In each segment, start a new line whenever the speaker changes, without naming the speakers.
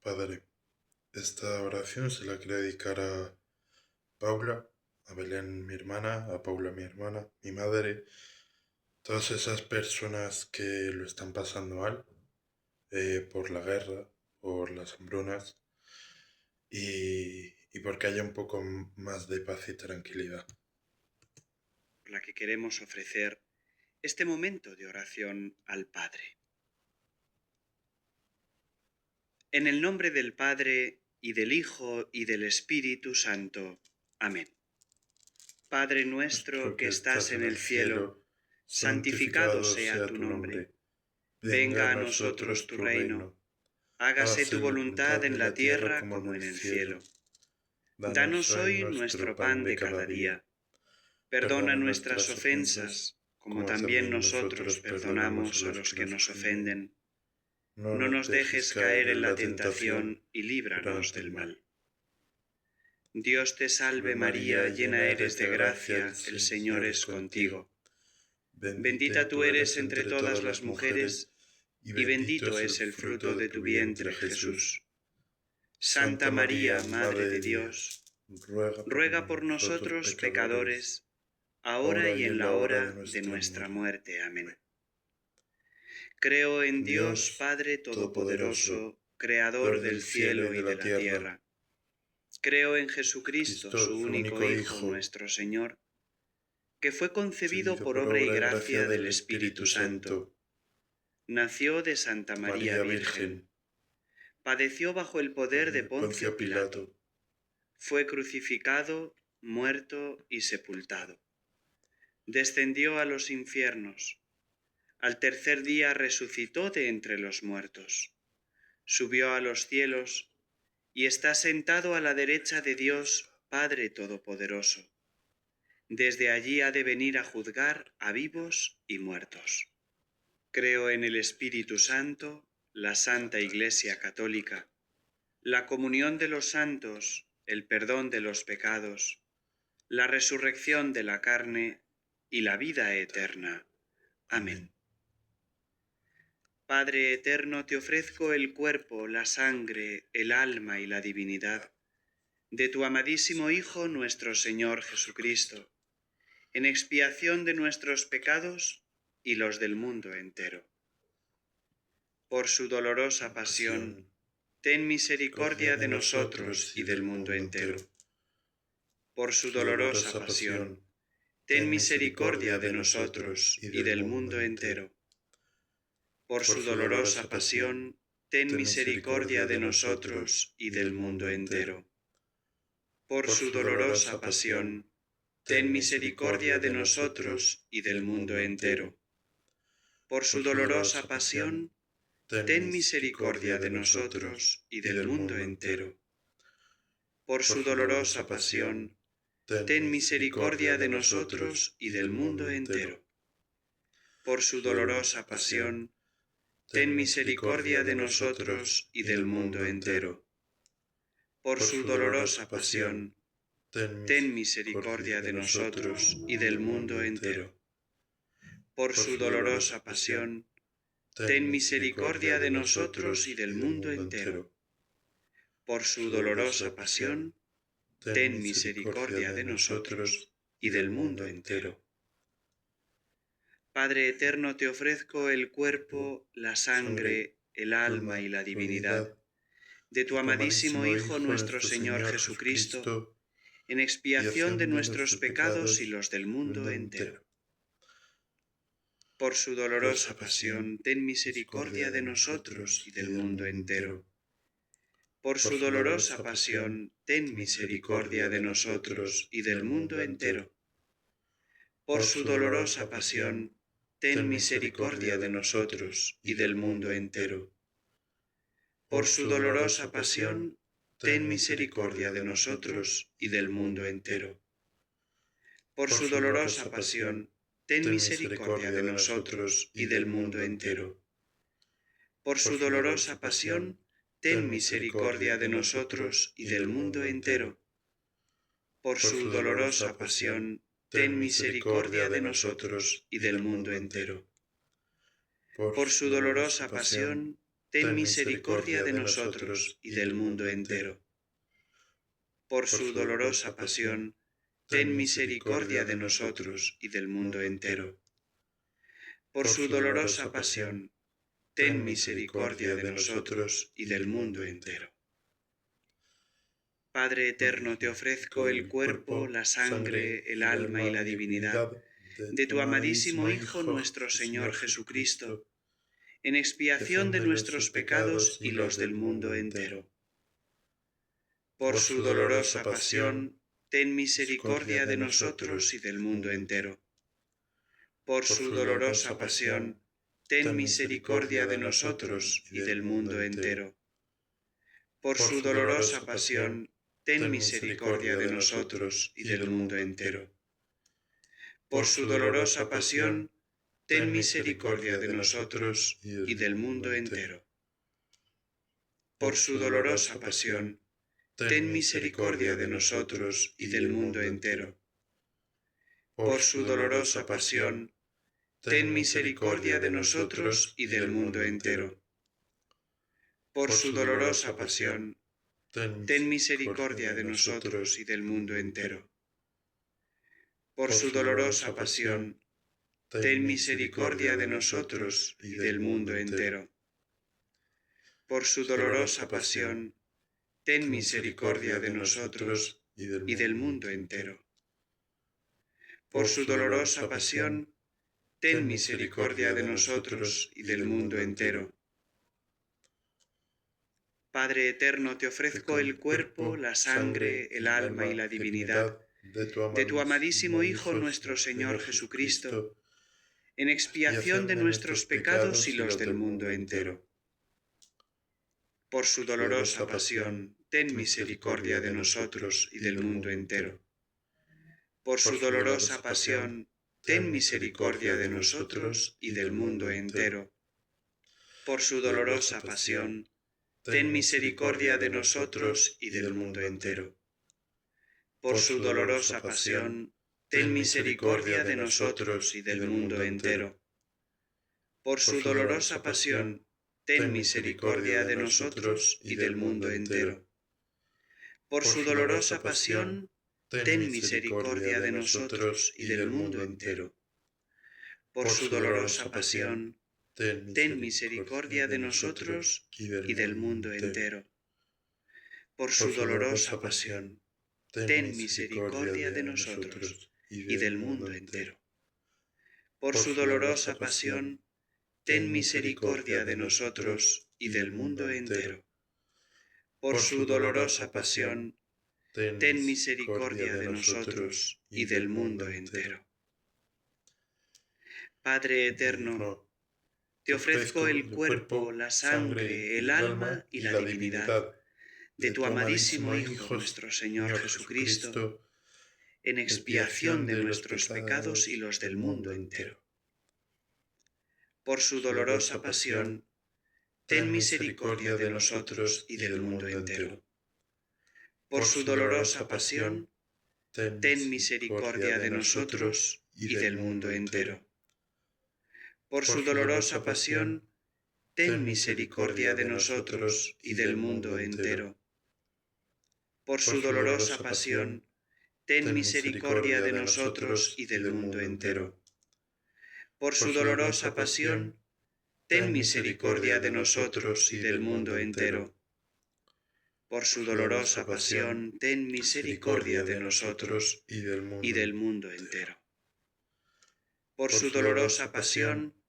Padre, esta oración se la quiero dedicar a Paula, a Belén mi hermana, a Paula mi hermana, mi madre, todas esas personas que lo están pasando mal por la guerra, por las hambrunas y porque haya un poco más de paz y tranquilidad.
Por la que queremos ofrecer este momento de oración al Padre. En el nombre del Padre, y del Hijo, y del Espíritu Santo. Amén. Padre nuestro que estás en el cielo, santificado sea tu nombre. Venga a nosotros tu reino. Hágase tu voluntad en la tierra como en el cielo. Danos hoy nuestro pan de cada día. Perdona nuestras ofensas, como también nosotros perdonamos a los que nos ofenden. No nos dejes caer en la tentación y líbranos del mal. Dios te salve María, llena eres de gracia, el Señor es contigo. Bendita tú eres entre todas las mujeres, y bendito es el fruto de tu vientre, Jesús. Santa María, Madre de Dios, ruega por nosotros pecadores, ahora y en la hora de nuestra muerte. Amén. Creo en Dios Padre Todopoderoso, Creador del cielo y de la tierra. Creo en Jesucristo, su único Hijo, nuestro Señor, que fue concebido por obra y gracia del Espíritu Santo. Nació de Santa María Virgen. Padeció bajo el poder de Poncio Pilato. Fue crucificado, muerto y sepultado. Descendió a los infiernos. Al tercer día resucitó de entre los muertos. Subió a los cielos y está sentado a la derecha de Dios, Padre Todopoderoso. Desde allí ha de venir a juzgar a vivos y muertos. Creo en el Espíritu Santo, la Santa Iglesia Católica, la comunión de los santos, el perdón de los pecados, la resurrección de la carne y la vida eterna. Amén. Padre eterno, te ofrezco el cuerpo, la sangre, el alma y la divinidad de tu amadísimo Hijo, nuestro Señor Jesucristo, en expiación de nuestros pecados y los del mundo entero. Por su dolorosa pasión, ten misericordia de nosotros y del mundo entero. Por su dolorosa pasión, ten misericordia de nosotros y del mundo entero. Por su dolorosa pasión, ten misericordia de nosotros y del mundo entero. Por su dolorosa pasión, ten misericordia de nosotros y del mundo entero. Por su dolorosa pasión, ten misericordia de nosotros y del mundo entero. Por su dolorosa pasión, ten misericordia de nosotros y del mundo entero. Por su dolorosa pasión, ten misericordia de nosotros y del mundo entero. Por su dolorosa pasión, ten misericordia de nosotros y del mundo entero. Por su dolorosa pasión, ten misericordia de nosotros y del mundo entero. Por su dolorosa pasión, ten misericordia de nosotros y del mundo entero. Padre eterno, te ofrezco el cuerpo, la sangre, el alma y la divinidad de tu amadísimo Hijo, nuestro Señor Jesucristo, en expiación de nuestros pecados y los del mundo entero. Por su dolorosa pasión, ten misericordia de nosotros y del mundo entero. Por su dolorosa pasión, ten misericordia de nosotros y del mundo entero. Por su dolorosa pasión, ten misericordia de nosotros y del mundo entero. Por su dolorosa pasión, ten misericordia de nosotros y del mundo entero. Por su dolorosa pasión, ten misericordia de nosotros y del mundo entero. Por su dolorosa pasión, ten misericordia de nosotros y del mundo entero. Por su dolorosa pasión, ten misericordia de nosotros y del mundo entero. Por su dolorosa pasión, ten misericordia de nosotros y del mundo entero. Por su dolorosa pasión, ten misericordia de nosotros y del mundo entero. Por su dolorosa pasión, ten misericordia de nosotros y del mundo entero. Padre eterno, te ofrezco el cuerpo, la sangre, el alma y la divinidad de tu amadísimo Hijo nuestro Señor Jesucristo, en expiación de nuestros pecados y los del mundo entero. Por su dolorosa pasión, ten misericordia de nosotros y del mundo entero. Por su dolorosa pasión, ten misericordia de nosotros y del mundo entero. Por su dolorosa pasión, ten misericordia de nosotros y del mundo entero. Por su dolorosa pasión, ten misericordia de nosotros y del mundo entero. Por su dolorosa pasión, ten misericordia de nosotros y del mundo entero. Por su dolorosa pasión, ten misericordia de nosotros y del mundo entero. Por su dolorosa pasión, ten misericordia de nosotros y del mundo entero. Por su dolorosa pasión, ten misericordia de nosotros y del mundo entero. Por su dolorosa pasión, ten misericordia de nosotros y del mundo entero. Por su dolorosa pasión, ten misericordia de nosotros y del mundo entero. Padre eterno, te ofrezco el cuerpo, la sangre, el alma y la divinidad de tu amadísimo Hijo nuestro Señor Jesucristo, en expiación de nuestros pecados y los del mundo entero. Por su dolorosa pasión, ten misericordia de nosotros y del mundo entero. Por su dolorosa pasión, ten misericordia de nosotros y del mundo entero. Por su dolorosa pasión, ten misericordia de nosotros y del mundo entero. Por su dolorosa pasión, ten misericordia de nosotros y del mundo entero. Por su dolorosa pasión, ten misericordia de nosotros y del mundo entero. Por su dolorosa pasión, ten misericordia de nosotros y del mundo entero. Por su dolorosa pasión, ten misericordia de nosotros y del mundo entero. Por su dolorosa pasión, ten misericordia de nosotros y del mundo entero. Por su dolorosa pasión, ten misericordia de nosotros y del mundo entero. Por su dolorosa pasión, ten misericordia de nosotros y del mundo entero. Padre eterno, te ofrezco el cuerpo, la sangre, el alma y la divinidad de tu amadísimo Hijo nuestro Señor Jesucristo, en expiación de nuestros pecados y los del mundo entero. Por su dolorosa pasión, ten misericordia de nosotros y del mundo entero. Por su dolorosa pasión, ten misericordia de nosotros y del mundo entero. Por su dolorosa pasión, ten misericordia de nosotros y del mundo entero. Por su dolorosa pasión, ten misericordia de nosotros y del mundo entero. Por su dolorosa pasión, ten misericordia de nosotros y del mundo entero. Por su dolorosa pasión, ten misericordia de nosotros y del mundo entero. Por su dolorosa pasión,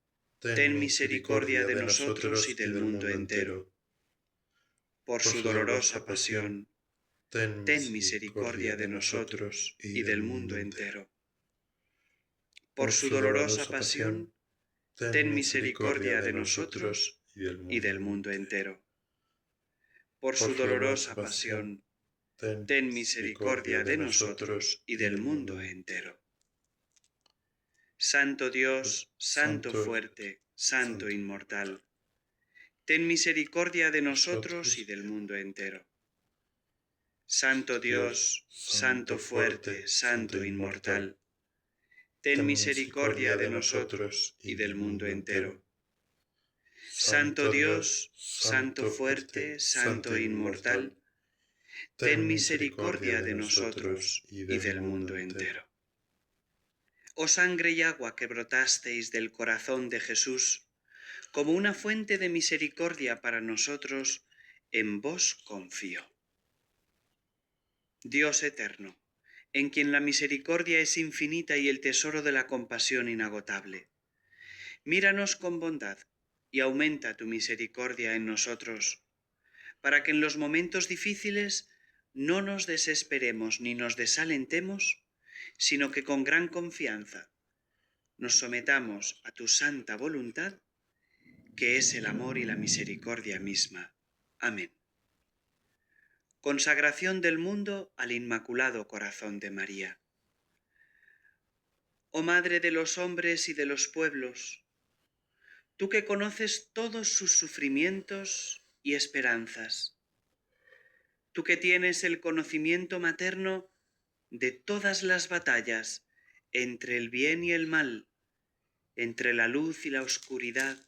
ten misericordia de nosotros y del mundo entero. Por su dolorosa pasión, ten misericordia de nosotros y del mundo entero. Por su dolorosa pasión, ten misericordia de nosotros y del mundo entero. Por su dolorosa pasión, ten misericordia de nosotros y del mundo entero. Santo Dios, Santo fuerte, Santo inmortal, ten misericordia de nosotros y del mundo entero. Santo Dios, Santo fuerte, Santo inmortal, ten misericordia de nosotros y del mundo entero. Santo Dios, Santo fuerte, Santo inmortal, ten misericordia de nosotros y del mundo entero. Oh sangre y agua que brotasteis del corazón de Jesús, como una fuente de misericordia para nosotros, en vos confío. Dios eterno, en quien la misericordia es infinita y el tesoro de la compasión inagotable, míranos con bondad y aumenta tu misericordia en nosotros, para que en los momentos difíciles no nos desesperemos ni nos desalentemos, sino que con gran confianza nos sometamos a tu santa voluntad, que es el amor y la misericordia misma. Amén. Consagración del mundo al Inmaculado Corazón de María. Oh Madre de los hombres y de los pueblos, tú que conoces todos sus sufrimientos y esperanzas, tú que tienes el conocimiento materno de todas las batallas entre el bien y el mal, entre la luz y la oscuridad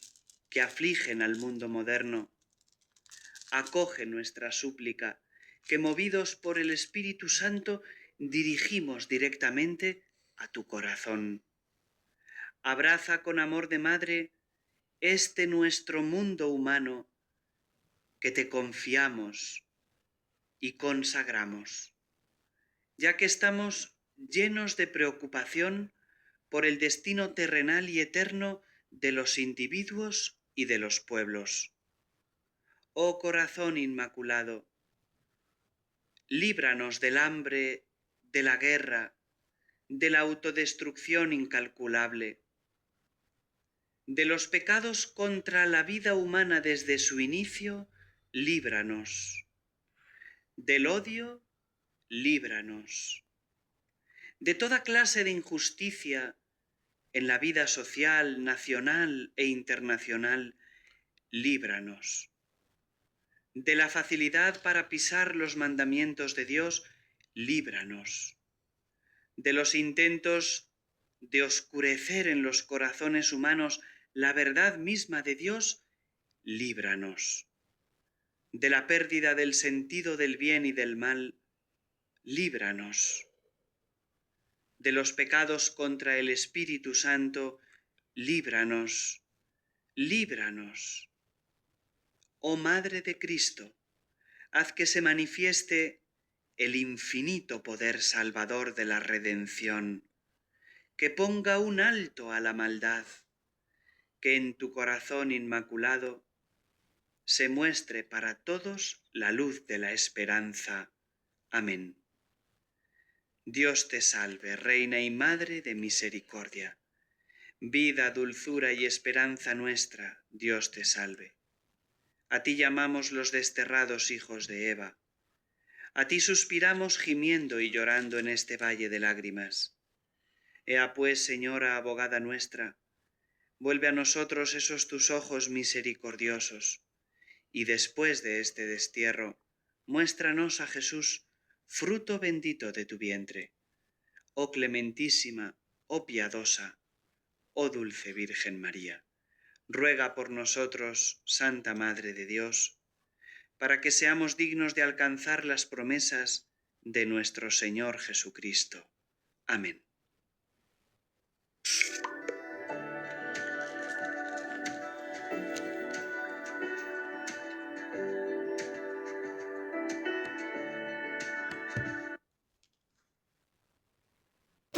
que afligen al mundo moderno, acoge nuestra súplica, que movidos por el Espíritu Santo dirigimos directamente a tu corazón. Abraza con amor de madre este nuestro mundo humano que te confiamos y consagramos, ya que estamos llenos de preocupación por el destino terrenal y eterno de los individuos y de los pueblos. Oh corazón inmaculado, líbranos del hambre, de la guerra, de la autodestrucción incalculable, de los pecados contra la vida humana desde su inicio, líbranos. Del odio, líbranos. De toda clase de injusticia en la vida social, nacional e internacional, líbranos. De la facilidad para pisar los mandamientos de Dios, líbranos. De los intentos de oscurecer en los corazones humanos la verdad misma de Dios, líbranos. De la pérdida del sentido del bien y del mal, líbranos. De los pecados contra el Espíritu Santo, líbranos, líbranos. Oh Madre de Cristo, haz que se manifieste el infinito poder salvador de la redención, que ponga un alto a la maldad, que en tu corazón inmaculado se muestre para todos la luz de la esperanza. Amén. Dios te salve, Reina y Madre de misericordia, vida, dulzura y esperanza nuestra, Dios te salve. A ti llamamos los desterrados hijos de Eva, a ti suspiramos gimiendo y llorando en este valle de lágrimas. Ea pues, Señora abogada nuestra, vuelve a nosotros esos tus ojos misericordiosos, y después de este destierro, muéstranos a Jesús, fruto bendito de tu vientre. Oh clementísima, oh piadosa, oh dulce Virgen María, ruega por nosotros, Santa Madre de Dios, para que seamos dignos de alcanzar las promesas de nuestro Señor Jesucristo. Amén.